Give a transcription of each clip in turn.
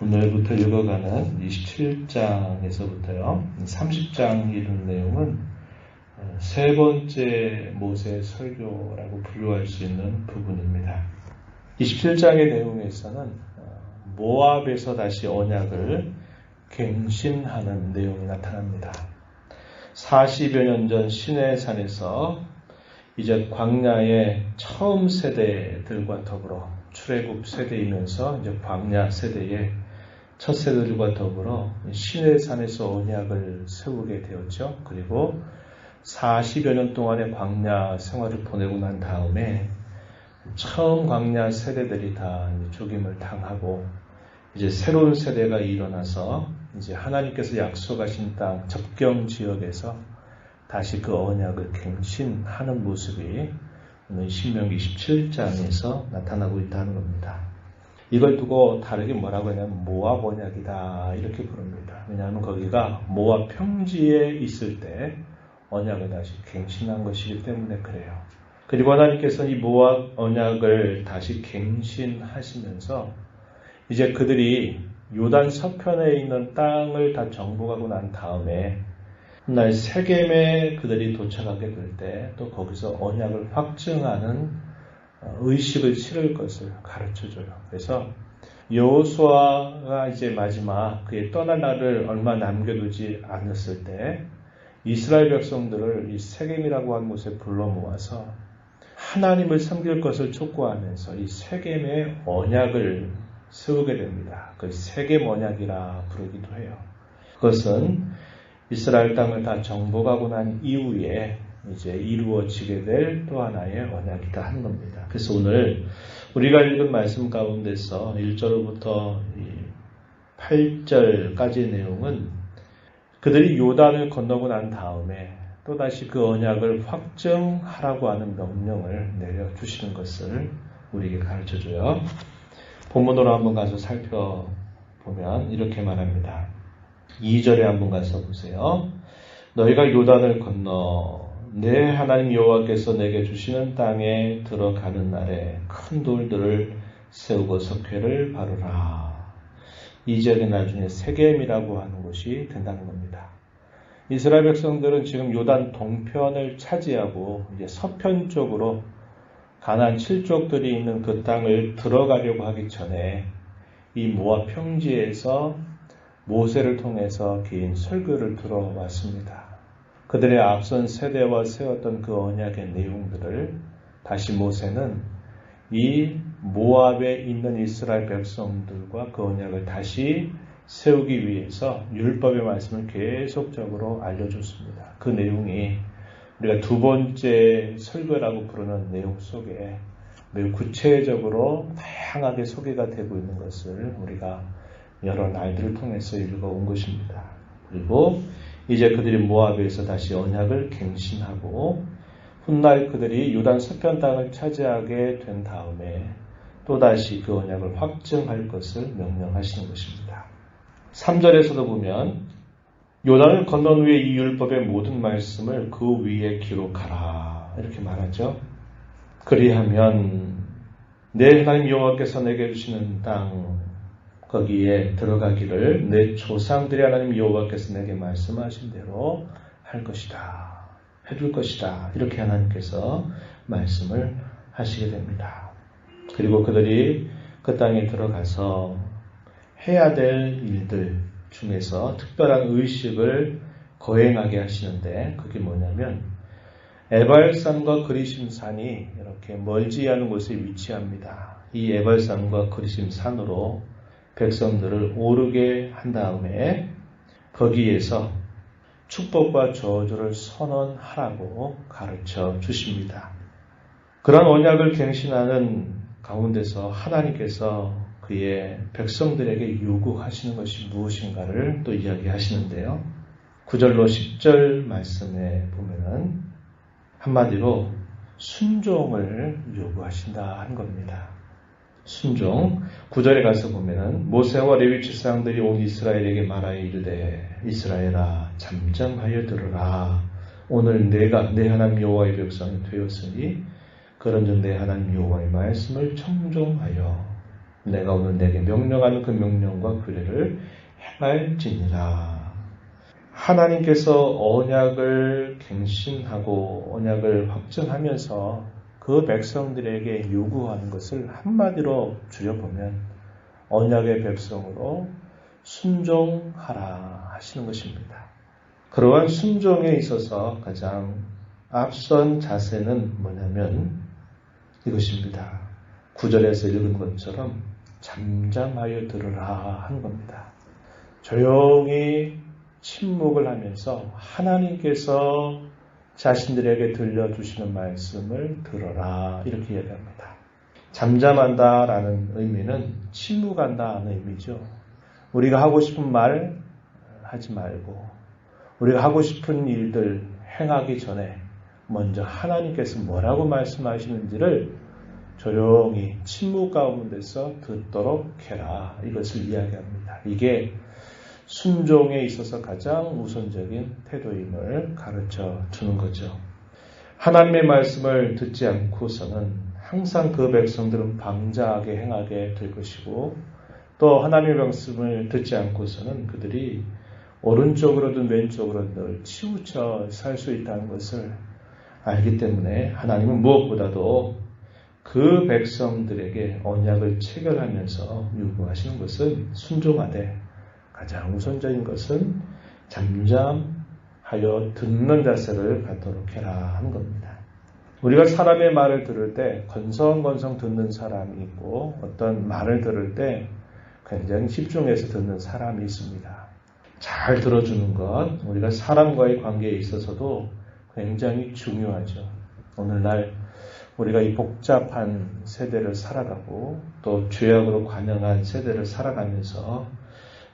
오늘부터 읽어가는 27장에서부터요 30장 이르는 내용은 세 번째 모세 설교라고 분류할 수 있는 부분입니다. 27장의 내용에서는 모압에서 다시 언약을 갱신하는 내용이 나타납니다. 40여 년 전 시내산에서 이제 광야의 처음 세대들과 더불어 출애굽 세대이면서 이제 광야 세대의 첫 세대들과 더불어 시내산에서 언약을 세우게 되었죠. 그리고 40여 년 동안의 광야 생활을 보내고 난 다음에 처음 광야 세대들이 다 죽임을 당하고 이제 새로운 세대가 일어나서 이제 하나님께서 약속하신 땅 접경 지역에서 다시 그 언약을 갱신하는 모습이 오늘 신명기 27장에서 나타나고 있다는 겁니다. 이걸 두고 다르게 뭐라고 하냐면 모압 언약이다 이렇게 부릅니다. 왜냐하면 거기가 모압 평지에 있을 때 언약을 다시 갱신한 것이기 때문에 그래요. 그리고 하나님께서 이 모압 언약을 다시 갱신하시면서 이제 그들이 요단 서편에 있는 땅을 다 정복하고 난 다음에 훗날 세겜에 그들이 도착하게 될 때 또 거기서 언약을 확증하는 의식을 치를 것을 가르쳐줘요. 그래서 여호수아가 이제 마지막 그의 떠날 날을 얼마 남겨두지 않았을 때 이스라엘 백성들을 이 세겜이라고 하는 곳에 불러 모아서 하나님을 섬길 것을 촉구하면서 이 세겜의 언약을 세우게 됩니다. 그 세겜 언약이라 부르기도 해요. 그것은 이스라엘 땅을 다 정복하고 난 이후에 이제 이루어지게 될 또 하나의 언약이다 하는 겁니다. 그래서 오늘 우리가 읽은 말씀 가운데서 1절부터 8절까지의 내용은 그들이 요단을 건너고 난 다음에 또다시 그 언약을 확정하라고 하는 명령을 내려주시는 것을 우리에게 가르쳐줘요. 본문으로 한번 가서 살펴보면 이렇게 말합니다. 2절에 한번 가서 보세요. 너희가 요단을 건너 내 하나님 여호와께서 내게 주시는 땅에 들어가는 날에 큰 돌들을 세우고 석회를 바르라. 이 지역의 나중에 세겜이라고 하는 곳이 된다는 겁니다. 이스라엘 백성들은 지금 요단 동편을 차지하고 이제 서편 쪽으로 가나안 7족들이 있는 그 땅을 들어가려고 하기 전에 이 모압 평지에서 모세를 통해서 긴 설교를 들어왔습니다. 그들의 앞선 세대와 세웠던 그 언약의 내용들을 다시 모세는 이 모압에 있는 이스라엘 백성들과 그 언약을 다시 세우기 위해서 율법의 말씀을 계속적으로 알려줬습니다. 그 내용이 우리가 두 번째 설교라고 부르는 내용 속에 매우 구체적으로 다양하게 소개가 되고 있는 것을 우리가 여러 날들을 통해서 읽어온 것입니다. 그리고 이제 그들이 모압에서 다시 언약을 갱신하고 훗날 그들이 요단 서편 땅을 차지하게 된 다음에 또다시 그 언약을 확증할 것을 명령하시는 것입니다. 3절에서도 보면 요단을 건넌 후에 이 율법의 모든 말씀을 그 위에 기록하라 이렇게 말하죠. 그리하면 내 하나님 여호와께서 내게 주시는 땅 거기에 들어가기를 내 조상들의 하나님 여호와께서 내게 말씀하신 대로 할 것이다. 해줄 것이다. 이렇게 하나님께서 말씀을 하시게 됩니다. 그리고 그들이 그 땅에 들어가서 해야 될 일들 중에서 특별한 의식을 거행하게 하시는데 그게 뭐냐면 에발산과 그리심산이 이렇게 멀지 않은 곳에 위치합니다. 이 에발산과 그리심산으로 백성들을 오르게 한 다음에 거기에서 축복과 저주를 선언하라고 가르쳐 주십니다. 그런 언약을 갱신하는 가운데서 하나님께서 그의 백성들에게 요구하시는 것이 무엇인가를 또 이야기하시는데요. 9절로 10절 말씀에 보면은 한마디로 순종을 요구하신다 한 겁니다. 순종. 9절에 가서 보면은 모세와 레위 칠사장들이 온 이스라엘에게 말하여 이르되 이스라엘아 잠잠하여 들으라. 오늘 내가 내 하나님 여호와의 백성이 되었으니 그런즉 내 하나님 여호와의 말씀을 청종하여 내가 오늘 내게 명령하는 그 명령과 규례를 행할지니라. 하나님께서 언약을 갱신하고 언약을 확정하면서 그 백성들에게 요구하는 것을 한마디로 줄여보면 언약의 백성으로 순종하라 하시는 것입니다. 그러한 순종에 있어서 가장 앞선 자세는 뭐냐면 이것입니다. 9절에서 읽은 것처럼 잠잠하여 들으라 하는 겁니다. 조용히 침묵을 하면서 하나님께서 자신들에게 들려주시는 말씀을 들어라 이렇게 이야기합니다. 잠잠한다라는 의미는 침묵한다는 의미죠. 우리가 하고 싶은 말 하지 말고 우리가 하고 싶은 일들 행하기 전에 먼저 하나님께서 뭐라고 말씀하시는지를 조용히 침묵 가운데서 듣도록 해라. 이것을 이야기합니다. 이게 순종에 있어서 가장 우선적인 태도임을 가르쳐 주는 거죠. 하나님의 말씀을 듣지 않고서는 항상 그 백성들은 방자하게 행하게 될 것이고 또 하나님의 말씀을 듣지 않고서는 그들이 오른쪽으로든 왼쪽으로든 늘 치우쳐 살 수 있다는 것을 알기 때문에 하나님은 무엇보다도 그 백성들에게 언약을 체결하면서 요구하시는 것은 순종하되 가장 우선적인 것은 잠잠하여 듣는 자세를 갖도록 해라 하는 겁니다. 우리가 사람의 말을 들을 때 건성건성 듣는 사람이 있고 어떤 말을 들을 때 굉장히 집중해서 듣는 사람이 있습니다. 잘 들어주는 것, 우리가 사람과의 관계에 있어서도 굉장히 중요하죠. 오늘날 우리가 이 복잡한 세대를 살아가고 또 죄악으로 관영한 세대를 살아가면서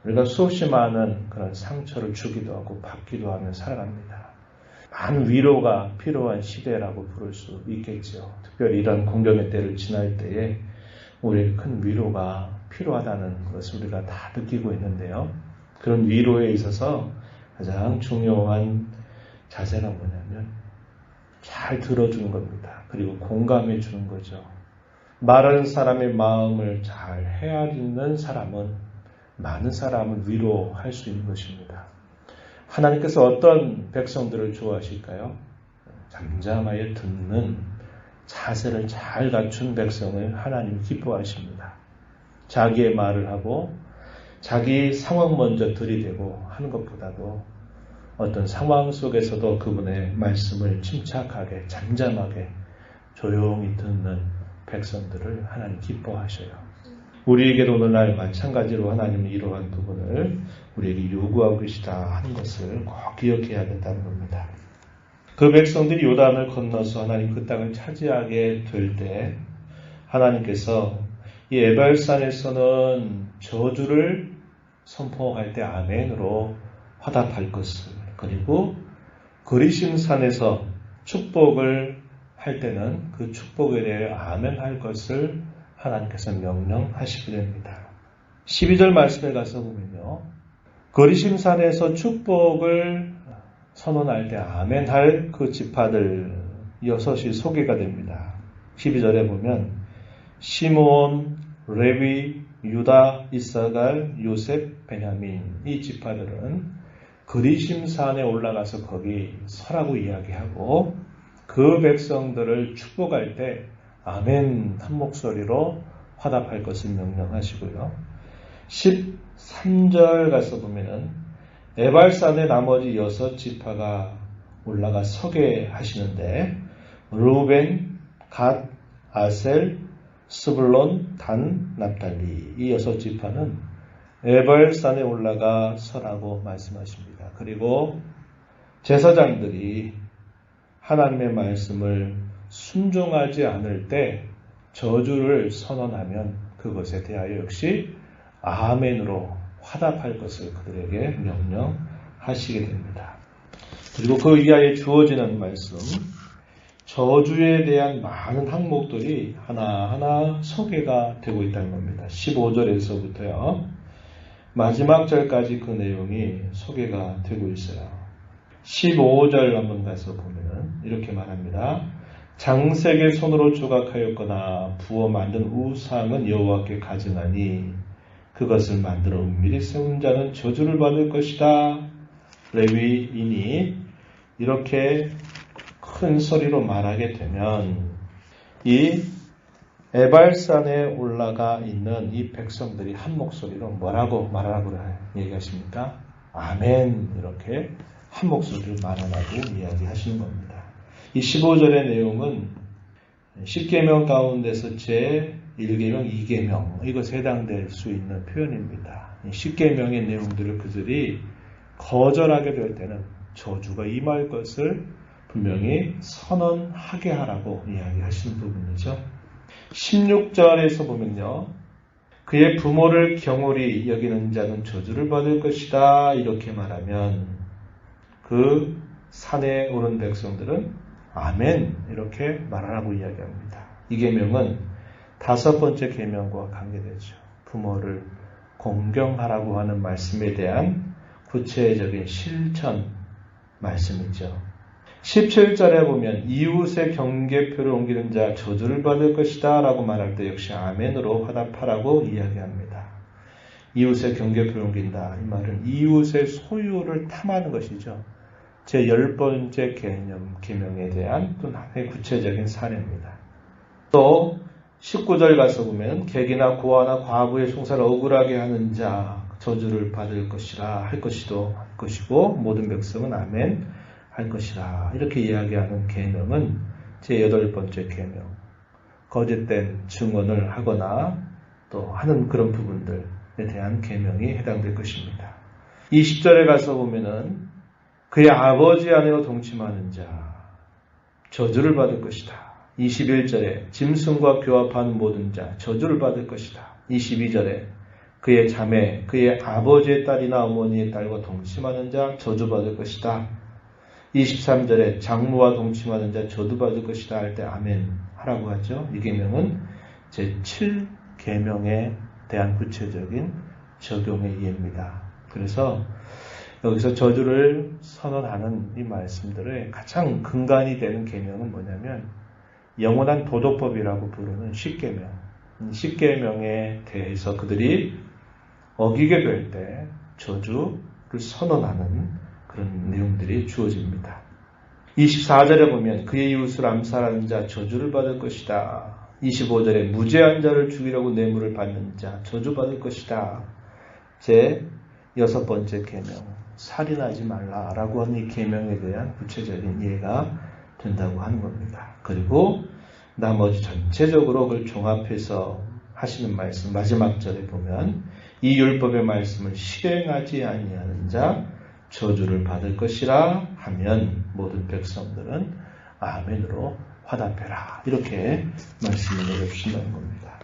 우리가 수없이 많은 그런 상처를 주기도 하고 받기도 하며 살아갑니다. 많은 위로가 필요한 시대라고 부를 수 있겠죠. 특별히 이런 공경의 때를 지날 때에 우리에게 큰 위로가 필요하다는 것을 우리가 다 느끼고 있는데요. 그런 위로에 있어서 가장 중요한 자세가 뭐냐면 잘 들어주는 겁니다. 그리고 공감해 주는 거죠. 말하는 사람의 마음을 잘 헤아리는 사람은 많은 사람을 위로할 수 있는 것입니다. 하나님께서 어떤 백성들을 좋아하실까요? 잠잠하여 듣는 자세를 잘 갖춘 백성을 하나님 기뻐하십니다. 자기의 말을 하고 자기 상황 먼저 들이대고 하는 것보다도 어떤 상황 속에서도 그분의 말씀을 침착하게 잠잠하게 조용히 듣는 백성들을 하나님 기뻐하셔요. 우리에게도 오늘날 마찬가지로 하나님은 이러한 부분을 우리에게 요구하고 계시다 하는 것을 꼭 기억해야 된다는 겁니다. 그 백성들이 요단을 건너서 하나님 그 땅을 차지하게 될 때 하나님께서 이 에발산에서는 저주를 선포할 때 아멘으로 화답할 것을, 그리고 그리심산에서 축복을 할 때는 그 축복에 대해 아멘할 것을 하나님께서 명령하시게 됩니다. 12절 말씀에 가서 보면요. 그리심산에서 축복을 선언할 때 아멘할 그 지파들 6이 소개가 됩니다. 12절에 보면 시므온, 레위, 유다, 이사갈, 요셉, 베냐민 이 지파들은 그리심산에 올라가서 거기 서라고 이야기하고 그 백성들을 축복할 때 아멘 한 목소리로 화답할 것을 명령하시고요. 13절 가서 보면은 에발산의 나머지 6지파가 올라가 서게 하시는데 루벤, 갓, 아셀, 스불론, 단, 납달리 이 6지파는 에발산에 올라가 서라고 말씀하십니다. 그리고 제사장들이 하나님의 말씀을 순종하지 않을 때 저주를 선언하면 그것에 대하여 역시 아멘으로 화답할 것을 그들에게 명령하시게 됩니다. 그리고 그 이하에 주어지는 말씀, 저주에 대한 많은 항목들이 하나하나 소개가 되고 있다는 겁니다. 15절에서부터요. 마지막 절까지 그 내용이 소개가 되고 있어요. 15절 한번 가서 보면 이렇게 말합니다. 장색의 손으로 조각하였거나 부어 만든 우상은 여호와께 가증하니 그것을 만들어 은밀히 세운 자는 저주를 받을 것이다. 레위인이 이렇게 큰 소리로 말하게 되면 이 에발산에 올라가 있는 이 백성들이 한 목소리로 뭐라고 말하라고 얘기하십니까? 아멘. 이렇게 한 목소리를 말하라고 이야기하시는 겁니다. 이 15절의 내용은 10계명 가운데서 제 1계명, 2계명 이것에 해당될 수 있는 표현입니다. 10계명의 내용들을 그들이 거절하게 될 때는 저주가 임할 것을 분명히 선언하게 하라고 이야기하시는 부분이죠. 16절에서 보면요. 그의 부모를 경홀히 여기는 자는 저주를 받을 것이다. 이렇게 말하면 그 산에 오른 백성들은 아멘 이렇게 말하라고 이야기합니다. 이 계명은 5번째 계명과 관계되죠. 부모를 공경하라고 하는 말씀에 대한 구체적인 실천 말씀이죠. 17절에 보면 이웃의 경계표를 옮기는 자 저주를 받을 것이다 라고 말할 때 역시 아멘으로 화답하라고 이야기합니다. 이웃의 경계표를 옮긴다. 이 말은 이웃의 소유를 탐하는 것이죠. 제 10번째 계명에 대한 또 하나의 구체적인 사례입니다. 또 19절 가서 보면 객이나 고아나 과부의 송사를 억울하게 하는 자 저주를 받을 것이라 할 것이고 모든 백성은 아멘 할 것이라 이렇게 이야기하는 계명은 제 8번째 계명 거짓된 증언을 하거나 또 하는 그런 부분들에 대한 계명이 해당될 것입니다. 20절에 가서 보면은 그의 아버지 아내와 동침하는 자 저주를 받을 것이다. 21절에 짐승과 교합한 모든 자 저주를 받을 것이다. 22절에 그의 자매 그의 아버지의 딸이나 어머니의 딸과 동침하는 자 저주받을 것이다. 23절에 장모와 동침하는 자 저주받을 것이다 할 때 아멘 하라고 하죠. 이 계명은 제7계명에 대한 구체적인 적용의 예입니다. 그래서 여기서 저주를 선언하는 이 말씀들의 가장 근간이 되는 계명은 뭐냐면 영원한 도덕법이라고 부르는 10계명. 10계명에 대해서 그들이 어기게 될 때 저주를 선언하는 그런 내용들이 주어집니다. 24절에 보면 그의 이웃을 암살하는 자 저주를 받을 것이다. 25절에 무죄한 자를 죽이려고 뇌물을 받는 자 저주받을 것이다. 제 6번째 계명 살인하지 말라라고 하는 이 계명에 대한 구체적인 이해가 된다고 하는 겁니다. 그리고 나머지 전체적으로 그걸 종합해서 하시는 말씀 마지막 절에 보면 이 율법의 말씀을 실행하지 아니하는 자 저주를 받을 것이라 하면 모든 백성들은 아멘으로 화답해라 이렇게 말씀을 내려주신다는 겁니다.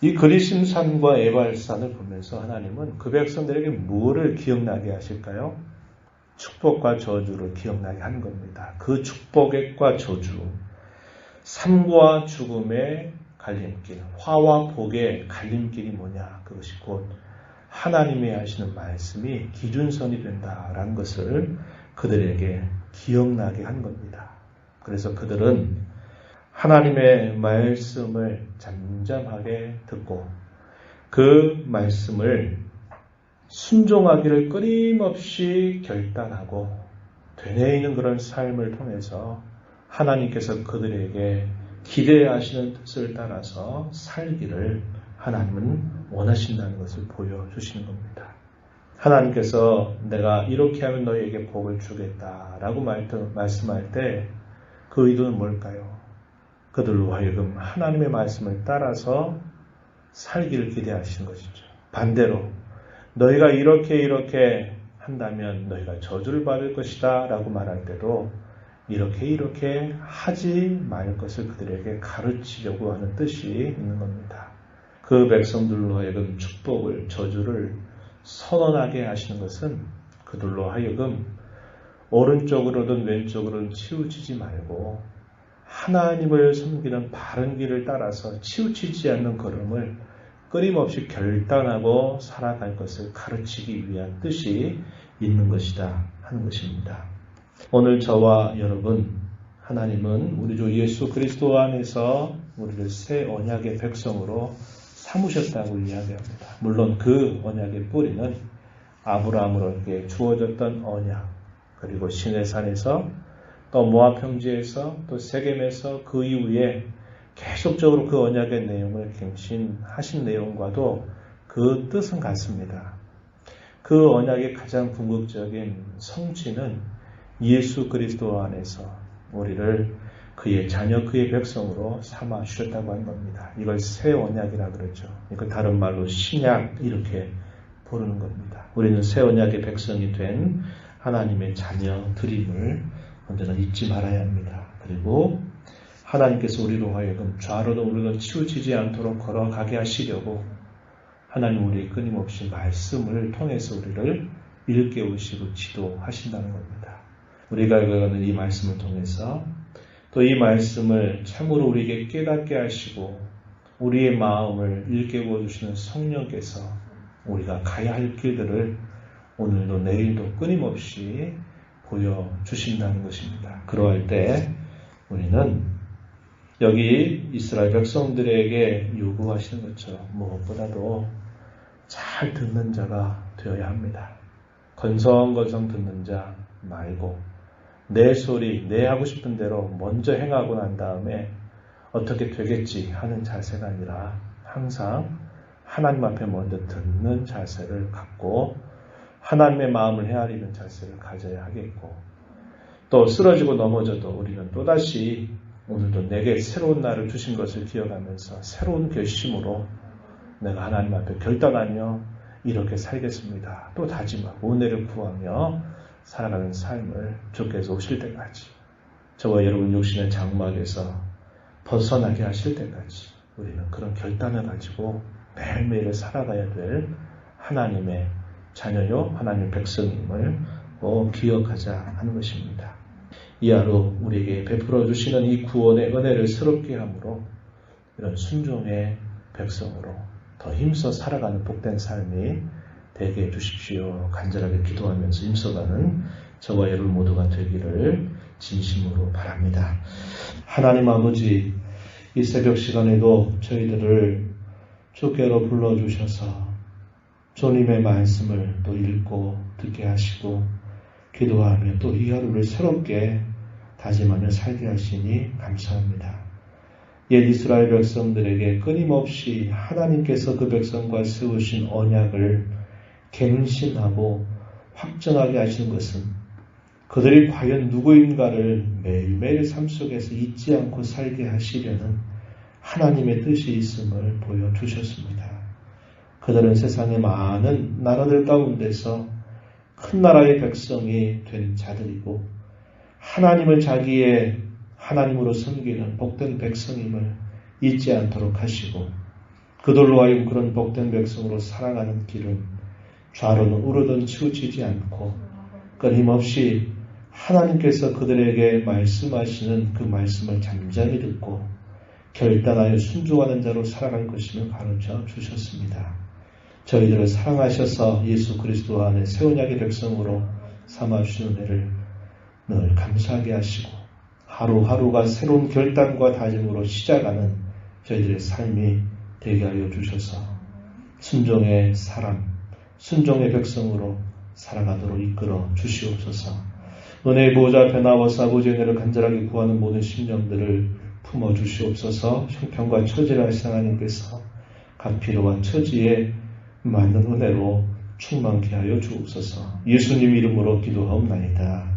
이 그리심산과 에발산을 보면서 하나님은 그 백성들에게 무엇을 기억나게 하실까요? 축복과 저주를 기억나게 하는 겁니다. 그 축복과 저주, 삶과 죽음의 갈림길, 화와 복의 갈림길이 뭐냐? 그것이 곧 하나님이 하시는 말씀이 기준선이 된다라는 것을 그들에게 기억나게 한 겁니다. 그래서 그들은 하나님의 말씀을 잠잠하게 듣고 그 말씀을 순종하기를 끊임없이 결단하고 되뇌이는 그런 삶을 통해서 하나님께서 그들에게 기대하시는 뜻을 따라서 살기를 하나님은 원하신다는 것을 보여주시는 겁니다. 하나님께서 내가 이렇게 하면 너희에게 복을 주겠다라고 말씀할 때 그 의도는 뭘까요? 그들로 하여금 하나님의 말씀을 따라서 살기를 기대하시는 것이죠. 반대로 너희가 이렇게 한다면 너희가 저주를 받을 것이다 라고 말할 때도 이렇게 하지 말 것을 그들에게 가르치려고 하는 뜻이 있는 겁니다. 그 백성들로 하여금 축복을 저주를 선언하게 하시는 것은 그들로 하여금 오른쪽으로든 왼쪽으로든 치우치지 말고 하나님을 섬기는 바른 길을 따라서 치우치지 않는 걸음을 끊임없이 결단하고 살아갈 것을 가르치기 위한 뜻이 있는 것이다 하는 것입니다. 오늘 저와 여러분 하나님은 우리 주 예수 그리스도 안에서 우리를 새 언약의 백성으로 삼으셨다고 이야기합니다. 물론 그 언약의 뿌리는 아브라함으로에게 주어졌던 언약, 그리고 시내산에서 또 모압 평지에서 또 세겜에서 그 이후에 계속적으로 그 언약의 내용을 갱신하신 내용과도 그 뜻은 같습니다. 그 언약의 가장 궁극적인 성취는 예수 그리스도 안에서 우리를 그의 자녀, 그의 백성으로 삼아 주셨다고 하는 겁니다. 이걸 새 언약이라 그러죠. 이거 다른 말로 신약 이렇게 부르는 겁니다. 우리는 새 언약의 백성이 된 하나님의 자녀들임을 언제나 잊지 말아야 합니다. 그리고 하나님께서 우리로 하여금 좌로도 우리로 치우치지 않도록 걸어가게 하시려고 하나님 우리 끊임없이 말씀을 통해서 우리를 일깨우시고 지도하신다는 겁니다. 우리가 읽어가는 이 말씀을 통해서 또 이 말씀을 참으로 우리에게 깨닫게 하시고 우리의 마음을 일깨워 주시는 성령께서 우리가 가야 할 길들을 오늘도 내일도 끊임없이 보여주신다는 것입니다. 그러할 때 우리는 여기 이스라엘 백성들에게 요구하시는 것처럼 무엇보다도 잘 듣는 자가 되어야 합니다. 건성건성 듣는 자 말고 내 소리, 내 하고 싶은 대로 먼저 행하고 난 다음에 어떻게 되겠지 하는 자세가 아니라 항상 하나님 앞에 먼저 듣는 자세를 갖고 하나님의 마음을 헤아리는 자세를 가져야 하겠고 또 쓰러지고 넘어져도 우리는 또다시 오늘도 내게 새로운 날을 주신 것을 기억하면서 새로운 결심으로 내가 하나님 앞에 결단하며 이렇게 살겠습니다. 또 다짐하고 은혜를 구하며 살아가는 삶을 주께서 오실 때까지 저와 여러분 육신의 장막에서 벗어나게 하실 때까지 우리는 그런 결단을 가지고 매일매일 살아가야 될 하나님의 자녀요 하나님의 백성임을 기억하자 하는 것입니다. 이 하루 우리에게 베풀어 주시는 이 구원의 은혜를 새롭게 함으로 이런 순종의 백성으로 더 힘써 살아가는 복된 삶이 되게 해주십시오. 간절하게 기도하면서 힘써가는 저와 여러분 모두가 되기를 진심으로 바랍니다. 하나님 아버지, 이 새벽 시간에도 저희들을 주께로 불러주셔서 주님의 말씀을 또 읽고 듣게 하시고 기도하며 또 이 하루를 새롭게 다짐하며 살게 하시니 감사합니다. 옛 이스라엘 백성들에게 끊임없이 하나님께서 그 백성과 세우신 언약을 갱신하고 확정하게 하시는 것은 그들이 과연 누구인가를 매일매일 삶 속에서 잊지 않고 살게 하시려는 하나님의 뜻이 있음을 보여주셨습니다. 그들은 세상의 많은 나라들 가운데서 큰 나라의 백성이 된 자들이고 하나님을 자기의 하나님으로 섬기는 복된 백성임을 잊지 않도록 하시고 그들로 하여금 그런 복된 백성으로 살아가는 길은 좌로는 우로든 치우치지 않고 끊임없이 하나님께서 그들에게 말씀하시는 그 말씀을 잠잠히 듣고 결단하여 순종하는 자로 살아갈 것임을 가르쳐 주셨습니다. 저희들을 사랑하셔서 예수 그리스도 안에 새 언약의 백성으로 삼아주시는 은혜를 늘 감사하게 하시고 하루하루가 새로운 결단과 다짐으로 시작하는 저희들의 삶이 되게 하여 주셔서 순종의 사람, 순종의 백성으로 살아가도록 이끌어 주시옵소서. 은혜의 보호자 앞에 나와서 아버지의 은혜를 간절하게 구하는 모든 심령들을 품어 주시옵소서. 형편과 처지를 하신 하나님께서 각 필요와 처지에 맞는 은혜로 충만케 하여 주옵소서. 예수님 이름으로 기도하옵나이다.